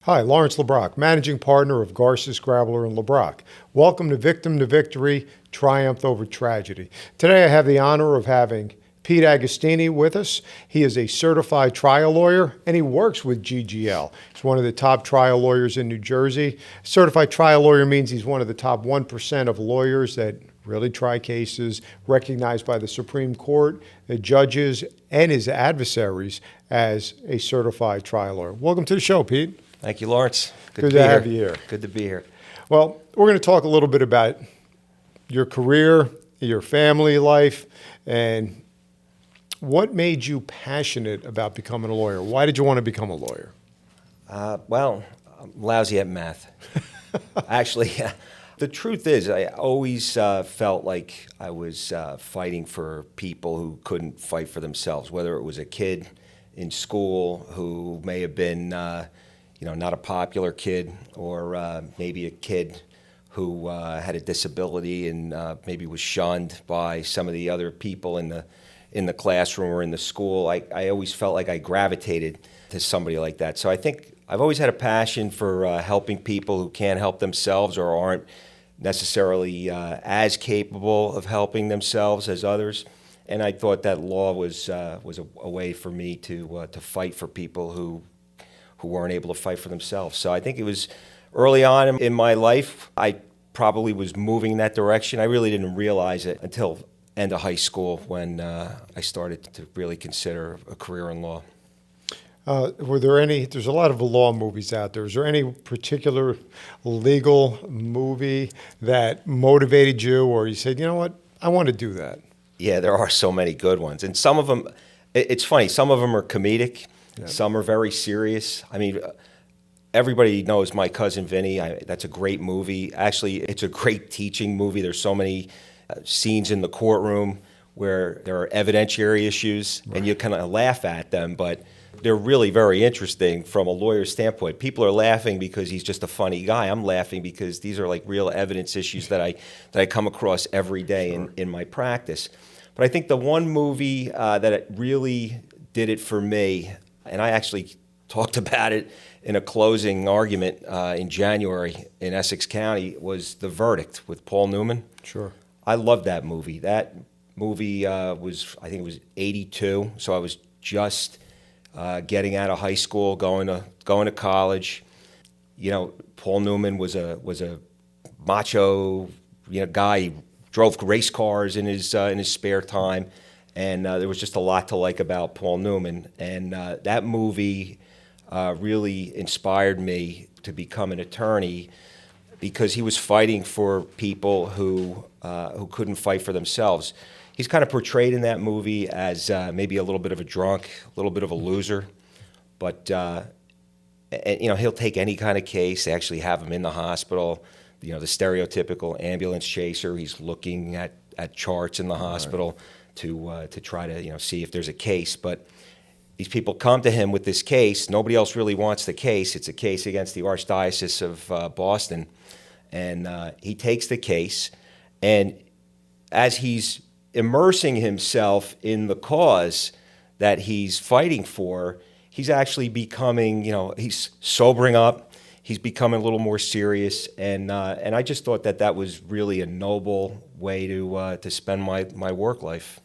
Hi, Lawrence LeBrocq, Managing Partner of Garces, Grabler, and LeBrocq. Welcome to Victim to Victory, Triumph Over Tragedy. Today I have the honor of having Pete Agostini with us. He is a certified trial lawyer, and he works with GGL. He's one of the top trial lawyers in New Jersey. Certified trial lawyer means he's one of the top 1% of lawyers that really try cases recognized by the Supreme Court, the judges, and his adversaries as a certified trial lawyer. Welcome to the show, Pete. Thank you, Lawrence. Good to have you here. Good to be here. Well, we're going to talk a little bit about your career, your family life, and what made you passionate about becoming a lawyer. Why did you want to become a lawyer? Well, I'm lousy at math. Actually, the truth is I always felt like I was fighting for people who couldn't fight for themselves, whether it was a kid in school who may have been not a popular kid, or maybe a kid who had a disability and maybe was shunned by some of the other people in the classroom or in the school. I always felt like I gravitated to somebody like that. So I think I've always had a passion for helping people who can't help themselves or aren't necessarily as capable of helping themselves as others. And I thought that law was a way for me to fight for people who weren't able to fight for themselves. So I think it was early on in my life, I probably was moving in that direction. I really didn't realize it until end of high school when I started to really consider a career in law. Were there any, there's a lot of law movies out there. Is there any particular legal movie that motivated you, or you said, you know what, I want to do that? Yeah, there are so many good ones. And some of them, it's funny, some of them are comedic. Yeah. Some are very serious. I mean, everybody knows My Cousin Vinny. That's a great movie. Actually, it's a great teaching movie. There's so many scenes in the courtroom where there are evidentiary issues, right, and you kind of laugh at them, but they're really very interesting from a lawyer's standpoint. People are laughing because he's just a funny guy. I'm laughing because these are like real evidence issues that I come across every day, sure, in my practice. But I think the one movie that it really did it for me, and I actually talked about it in a closing argument in January in Essex County, was The Verdict with Paul Newman. Sure. I loved that movie. That movie was, I think it was 82, so I was just getting out of high school, going to college. You know, Paul Newman was a macho, guy. He drove race cars in his spare time. And there was just a lot to like about Paul Newman. And that movie really inspired me to become an attorney, because he was fighting for people who couldn't fight for themselves. He's kind of portrayed in that movie as maybe a little bit of a drunk, a little bit of a loser. But, he'll take any kind of case. They actually have him in the hospital. The stereotypical ambulance chaser. He's looking at charts in the hospital. Right. To try to see if there's a case. But these people come to him with this case. Nobody else really wants the case. It's a case against the Archdiocese of Boston. And he takes the case, and as he's immersing himself in the cause that he's fighting for, he's actually becoming, he's sobering up. He's becoming a little more serious, and I just thought that was really a noble way to spend my work life.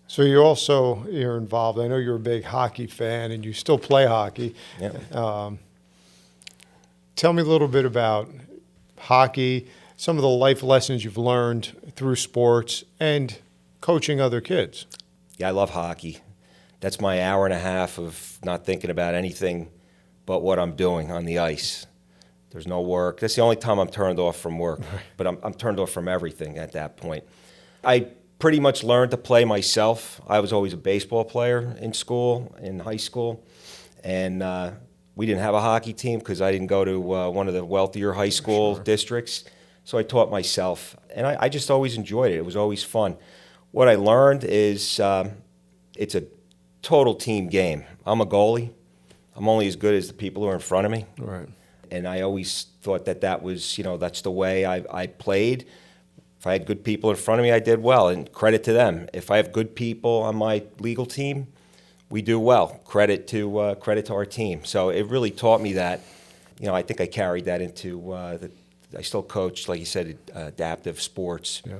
So you're involved. I know you're a big hockey fan, and you still play hockey. Yeah. Tell me a little bit about hockey, some of the life lessons you've learned through sports and coaching other kids. Yeah, I love hockey. That's my hour and a half of not thinking about anything but what I'm doing on the ice. There's no work. That's the only time I'm turned off from work, but I'm turned off from everything at that point. I pretty much learned to play myself. I was always a baseball player in school, in high school, and we didn't have a hockey team because I didn't go to one of the wealthier high school, sure, districts, so I taught myself, and I just always enjoyed it. It was always fun. What I learned is it's a total team game. I'm a goalie. I'm only as good as the people who are in front of me. Right. And I always thought that was, that's the way I played. If I had good people in front of me, I did well, and credit to them. If I have good people on my legal team, we do well. Credit to our team. So it really taught me that. I think I carried that into I still coach, like you said, adaptive sports, Yeah.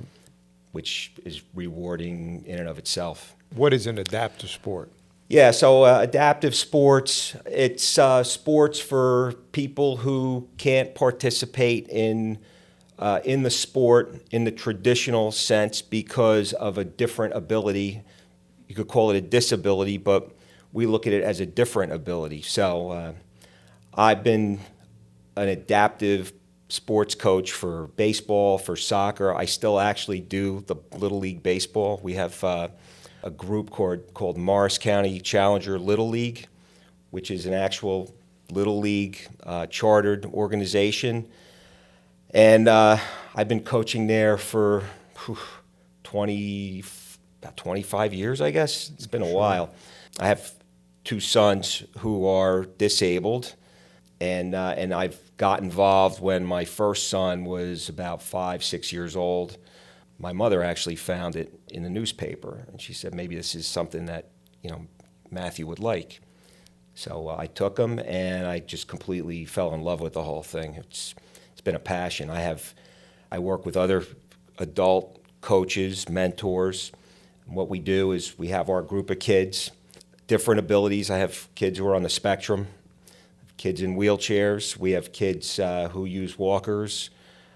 which is rewarding in and of itself. What is an adaptive sport? Yeah, so adaptive sports, it's sports for people who can't participate in the sport in the traditional sense because of a different ability. You could call it a disability, but we look at it as a different ability. So I've been an adaptive sports coach for baseball, for soccer. I still actually do the Little League baseball. We have a group called Morris County Challenger Little League, which is an actual Little League chartered organization. And I've been coaching there for about 25 years, I guess. It's been a while. I have two sons who are disabled, and I've got involved when my first son was about 5, 6 years old. My mother actually found it in the newspaper, and she said, maybe this is something that, Matthew would like. So I took him, and I just completely fell in love with the whole thing. It's been a passion. I work with other adult coaches, mentors. What we do is we have our group of kids, different abilities. I have kids who are on the spectrum, kids in wheelchairs. We have kids who use walkers.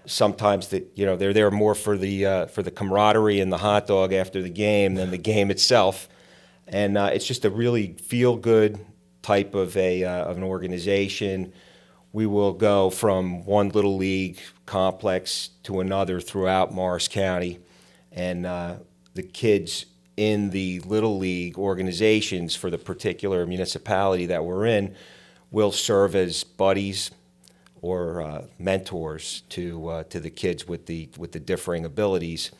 Sometimes they're there more for the camaraderie and the hot dog after the game than the game itself, and it's just a really feel-good type of an organization. We will go from one little league complex to another throughout Morris County, and the kids in the little league organizations for the particular municipality that we're in will serve as buddies or mentors to the kids with the differing abilities,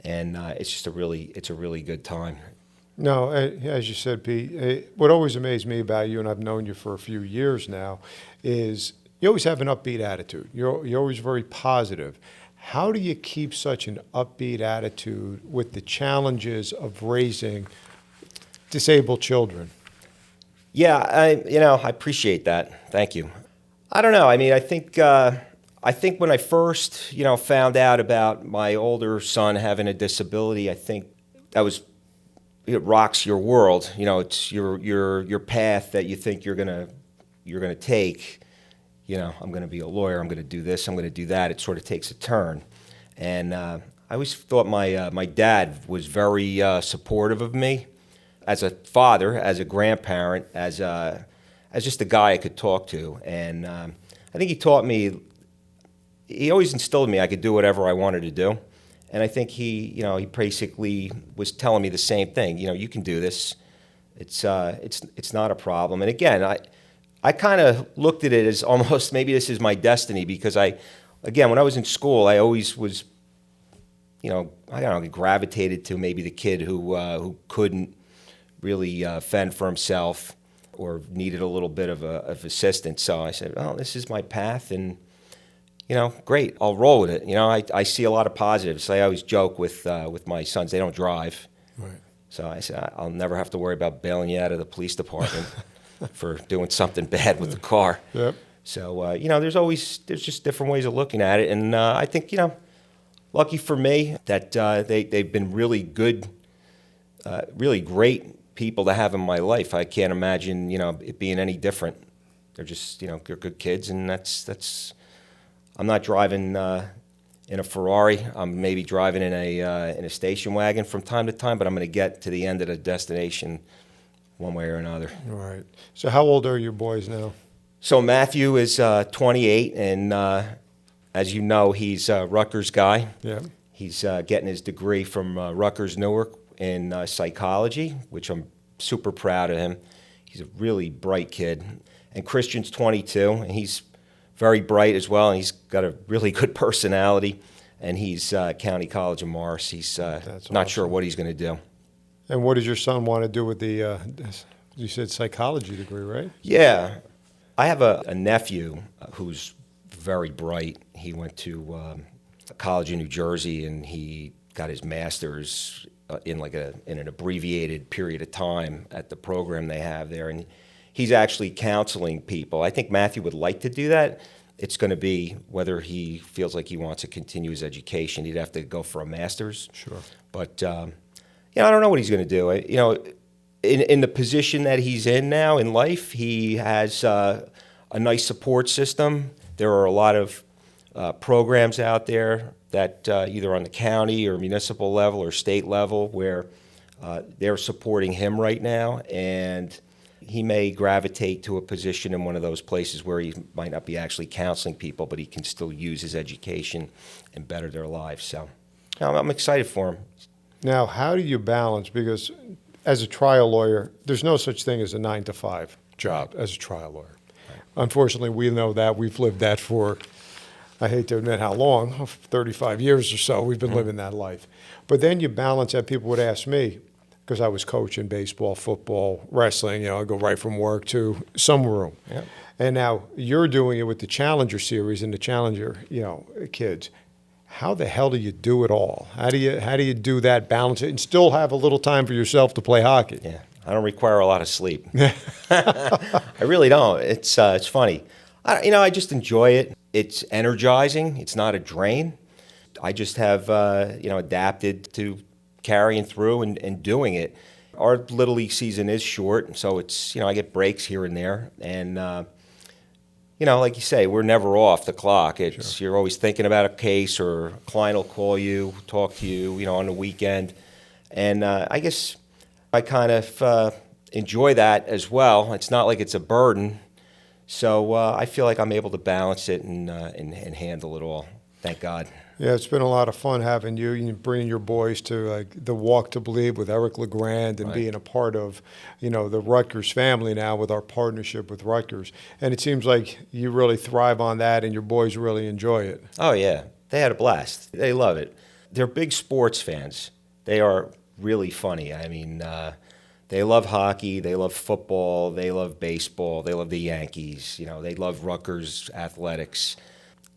and it's a really good time. No, as you said, Pete, what always amazed me about you, and I've known you for a few years now, is you always have an upbeat attitude. You're always very positive. How do you keep such an upbeat attitude with the challenges of raising disabled children? Yeah, I appreciate that. Thank you. I don't know. I mean, I think when I first, found out about my older son having a disability, I think it rocks your world. It's your path that you think you're gonna take. I'm gonna be a lawyer. I'm gonna do this. I'm gonna do that. It sort of takes a turn, and I always thought my dad was very supportive of me as a father, as a grandparent, as just a guy I could talk to. And I think he always instilled in me I could do whatever I wanted to do. And I think he basically was telling me the same thing. You can do this. It's not a problem. And again, I kind of looked at it as almost maybe this is my destiny, because when I was in school, I always was, I don't know, gravitated to maybe the kid who couldn't really fend for himself or needed a little bit of assistance. So I said, "Oh, this is my path, and great, I'll roll with it." I see a lot of positives. I always joke with my sons; they don't drive, Right. so I said, "I'll never have to worry about bailing you out of the police department for doing something bad with the car." Yep. So there's just different ways of looking at it, and I think lucky for me that they've been really good, really great people to have in my life. I can't imagine it being any different. They're just they're good kids, and that's. I'm not driving in a Ferrari. I'm maybe driving in a station wagon from time to time, but I'm going to get to the end of the destination one way or another. All right. So how old are your boys now? So Matthew is 28, and as you know, he's a Rutgers guy. Yeah. He's getting his degree from Rutgers Newark in psychology, which I'm super proud of him. He's a really bright kid. And Christian's 22, and he's very bright as well, and he's got a really good personality, and he's County College of Morris. He's not sure what he's going to do. And what does your son want to do with the, you said psychology degree, right? Yeah. I have a nephew who's very bright. He went to a college in New Jersey, and he got his master's in an abbreviated period of time at the program they have there, and he's actually counseling people. I think Matthew would like to do that. It's going to be whether he feels like he wants to continue his education. He'd have to go for a master's. Sure. But I don't know what he's going to do. In the position that he's in now in life, he has a nice support system. There are a lot of programs out there that either on the county or municipal level or state level where they're supporting him right now, and he may gravitate to a position in one of those places where he might not be actually counseling people, but he can still use his education and better their lives. So I'm excited for him. Now, how do you balance, because as a trial lawyer, there's no such thing as a 9-to-5 job as a trial lawyer. Right. Unfortunately, we know that. We've lived that for, I hate to admit how long, 35 years or so, we've been living that life. But then you balance that. People would ask me, because I was coaching baseball, football, wrestling, I go right from work to some room. Yep. And now you're doing it with the Challenger series and the Challenger, kids. How the hell do you do it all? How do you do that, balance it, and still have a little time for yourself to play hockey? Yeah, I don't require a lot of sleep. I really don't. It's funny. I just enjoy it. It's energizing. It's not a drain. I just have adapted to carrying through and doing it. Our Little League season is short, so it's I get breaks here and there, and like you say, we're never off the clock. It's Sure. You're always thinking about a case, or a client will call you, talk to you, on the weekend, and I guess I kind of enjoy that as well. It's not like it's a burden, so I feel like I'm able to balance it and handle it all. Thank God. Yeah, it's been a lot of fun having you and bringing your boys to the Walk to Believe with Eric LeGrand and Right. being a part of, the Rutgers family now with our partnership with Rutgers. And it seems like you really thrive on that and your boys really enjoy it. Oh, yeah. They had a blast. They love it. They're big sports fans. They are really funny. I mean, they love hockey. They love football. They love baseball. They love the Yankees. They love Rutgers athletics.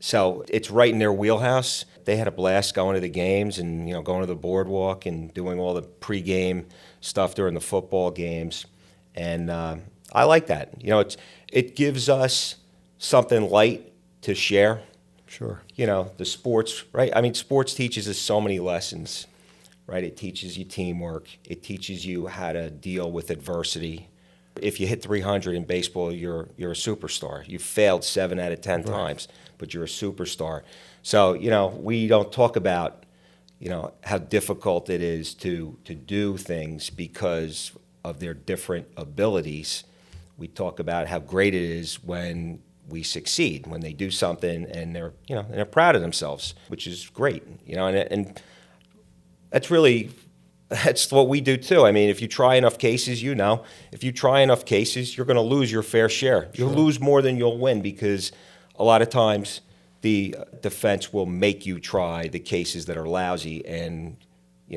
So it's right in their wheelhouse. They had a blast going to the games and going to the boardwalk and doing all the pregame stuff during the football games, and I like that. It gives us something light to share. Sure. The sports, right? I mean, sports teaches us so many lessons, right? It teaches you teamwork. It teaches you how to deal with adversity. If you hit 300 in baseball, you're a superstar. You failed 7 out of 10 times, but you're a superstar. So, we don't talk about, how difficult it is to do things because of their different abilities. We talk about how great it is when we succeed, when they do something and they're proud of themselves, which is great, and that's what we do too. I mean, if you try enough cases, if you try enough cases, you're going to lose your fair share. You'll lose more than you'll win, because a lot of times the defense will make you try the cases that are lousy, and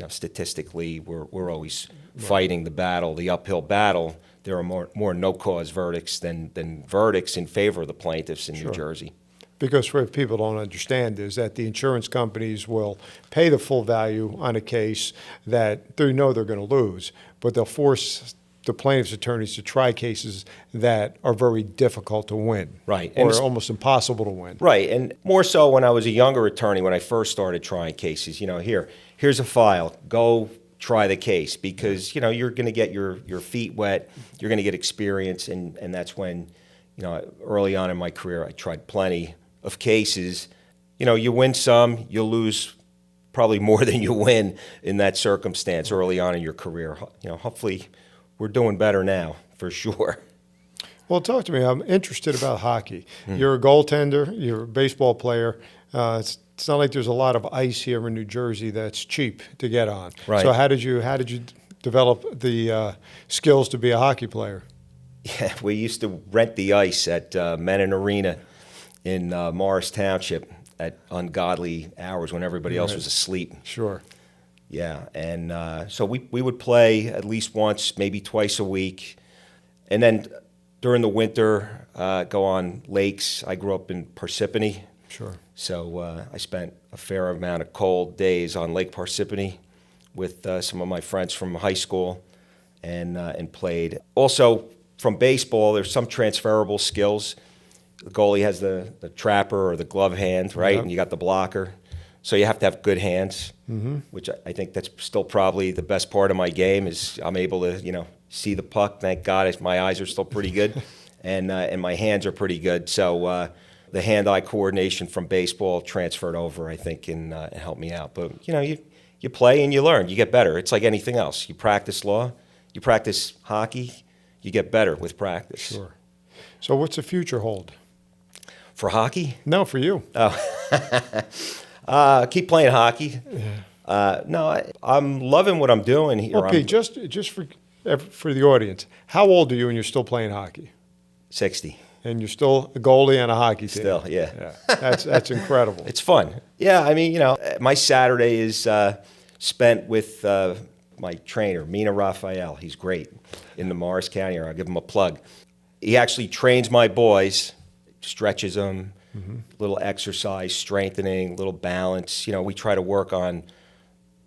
statistically, we're always fighting the uphill battle. There are more no-cause verdicts than verdicts in favor of the plaintiffs in New Jersey. Because what people don't understand is that the insurance companies will pay the full value on a case that they know they're going to lose, but they'll force the plaintiff's attorneys to try cases that are very difficult to win. Right. Or almost impossible to win. Right. And more so when I was a younger attorney, when I first started trying cases, here's a file, go try the case, because, you're going to get your feet wet, you're going to get experience, and that's when, early on in my career, I tried plenty of cases. You win some, you lose probably more than you win in that circumstance early on in your career. Hopefully we're doing better now, for sure. Well, talk to me. I'm interested about hockey. You're a goaltender. You're a baseball player. It's not like there's a lot of ice here in New Jersey that's cheap to get on. Right. So how did you develop the skills to be a hockey player? Yeah, we used to rent the ice at Menon Arena in Morris Township at ungodly hours when everybody else was asleep. Sure. Yeah, and so we would play at least once, maybe twice a week. And then during the winter, go on lakes. I grew up in Parsippany. Sure. So I spent a fair amount of cold days on Lake Parsippany with some of my friends from high school and played. Also, from baseball, there's some transferable skills. The goalie has the trapper or the glove hand, right? Yep. And you got the blocker. So you have to have good hands, which I think that's still probably the best part of my game is I'm able to, see the puck. Thank God my eyes are still pretty good and my hands are pretty good. So the hand-eye coordination from baseball transferred over, I think, and helped me out. But, you play and you learn. You get better. It's like anything else. You practice law. You practice hockey. You get better with practice. Sure. So what's the future hold? For hockey? No, for you. Keep playing hockey. No, I'm loving what I'm doing here. Okay, I'm just for the audience, how old are you and you're still playing hockey? 60. And you're still a goalie on a hockey team? Still, yeah. That's incredible. It's fun. Yeah, I mean, my Saturday is spent with my trainer, Mina Raphael. He's great in the Morris County area. I'll give him a plug. He actually trains my boys, stretches them, little exercise, strengthening, little balance. We try to work on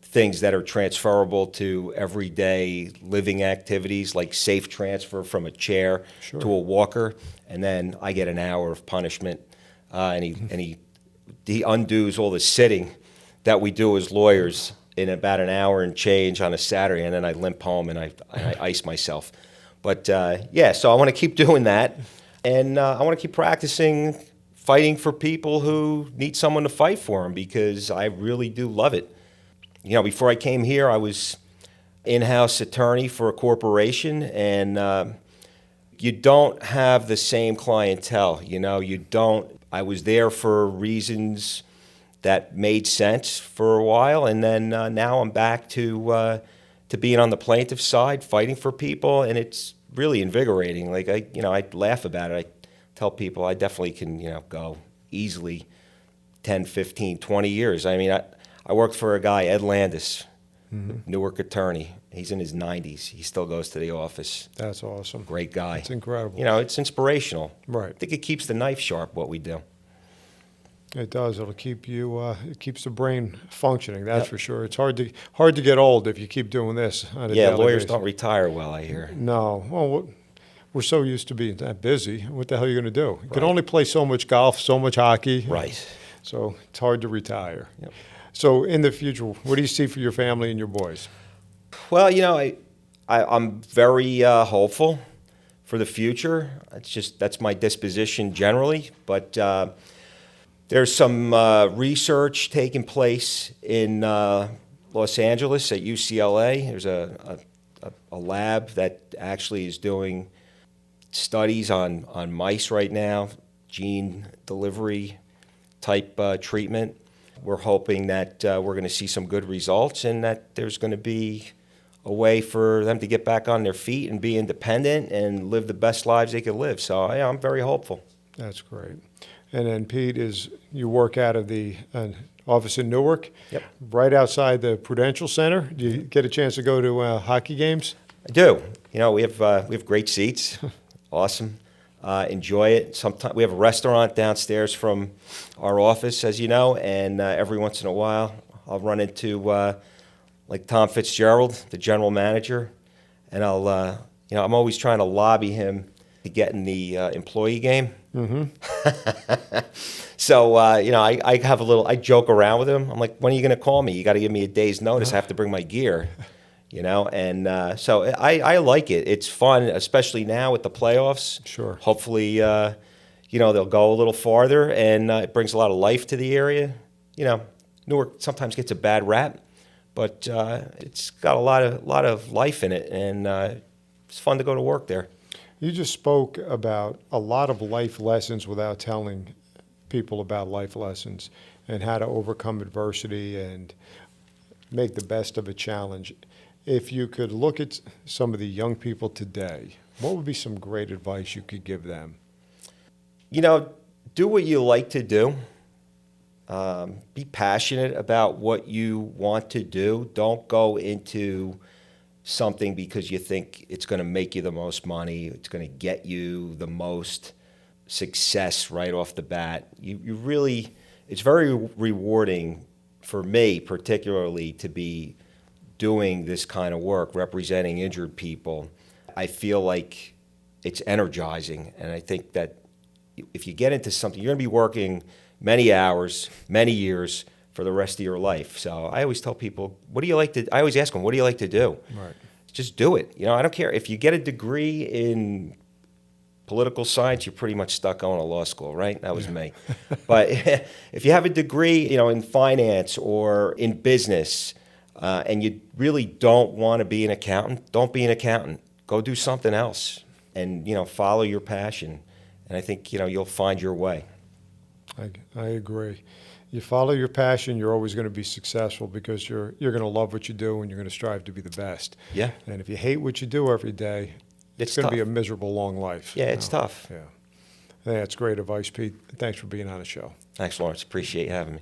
things that are transferable to everyday living activities, like safe transfer from a chair to a walker, and then I get an hour of punishment, and he undoes all the sitting that we do as lawyers in about an hour and change on a Saturday, and then I limp home and I ice myself. But so I want to keep doing that, and I want to keep practicing fighting for people who need someone to fight for them, because I really do love it. Before I came here, I was in-house attorney for a corporation, and you don't have the same clientele. You don't. I was there for reasons that made sense for a while, and then now I'm back to being on the plaintiff side, fighting for people, and it's really invigorating. Like I laugh about it. I tell people I definitely can, go easily 10, 15, 20 years. I mean, I worked for a guy, Ed Landis, Newark attorney. He's in his 90s. He still goes to the office. That's awesome. Great guy. It's incredible. It's inspirational. Right. I think it keeps the knife sharp, what we do. It does. It'll keep you. It keeps the brain functioning. That's for sure. It's hard to get old if you keep doing this on a daily Lawyers basis. don't retire well, I hear. No. Well, we're so used to being that busy. What the hell are you going to do? You can only play so much golf, so much hockey. Right. So it's hard to retire. Yep. So in the future, what do you see for your family and your boys? Well, I'm very hopeful for the future. That's my disposition generally. But there's some research taking place in Los Angeles at UCLA. There's a lab that actually is doing studies on mice right now, gene delivery type treatment. We're hoping that we're going to see some good results, and that there's going to be a way for them to get back on their feet and be independent and live the best lives they could live. So I'm very hopeful. That's great. And then Pete, you work out of the office in Newark, Yep. right outside the Prudential Center. Do you get a chance to go to hockey games? I do. We have great seats. Awesome. Enjoy it. Sometimes we have a restaurant downstairs from our office, as you know, and every once in a while I'll run into like Tom Fitzgerald, the general manager, and I'm always trying to lobby him to get in the employee game. So I have I joke around with him. I'm like, when are you going to call me? You got to give me a day's notice. I have to bring my gear. And so I like it. It's fun, especially now with the playoffs. Sure. Hopefully, they'll go a little farther, and it brings a lot of life to the area. Newark sometimes gets a bad rap, but it's got a lot of life in it, and it's fun to go to work there. You just spoke about a lot of life lessons without telling people about life lessons and how to overcome adversity and make the best of a challenge. If you could look at some of the young people today, what would be some great advice you could give them? Do what you like to do. Be passionate about what you want to do. Don't go into something because you think it's going to make you the most money, it's going to get you the most success right off the bat. It's very rewarding for me particularly to be doing this kind of work, representing injured people, I feel like it's energizing. And I think that if you get into something, you're going to be working many hours, many years for the rest of your life. So I always tell people, I always ask them, what do you like to do? Right. Just do it. I don't care. If you get a degree in political science, you're pretty much stuck going to law school, right? That was me. But if you have a degree, in finance or in business, and you really don't want to be an accountant, don't be an accountant. Go do something else, and follow your passion. And I think you'll find your way. I agree. You follow your passion, you're always going to be successful because you're going to love what you do and you're going to strive to be the best. Yeah. And if you hate what you do every day, it's going to be a miserable, long life. Yeah, it's tough. Yeah. That's great advice, Pete. Thanks for being on the show. Thanks, Lawrence. Appreciate you having me.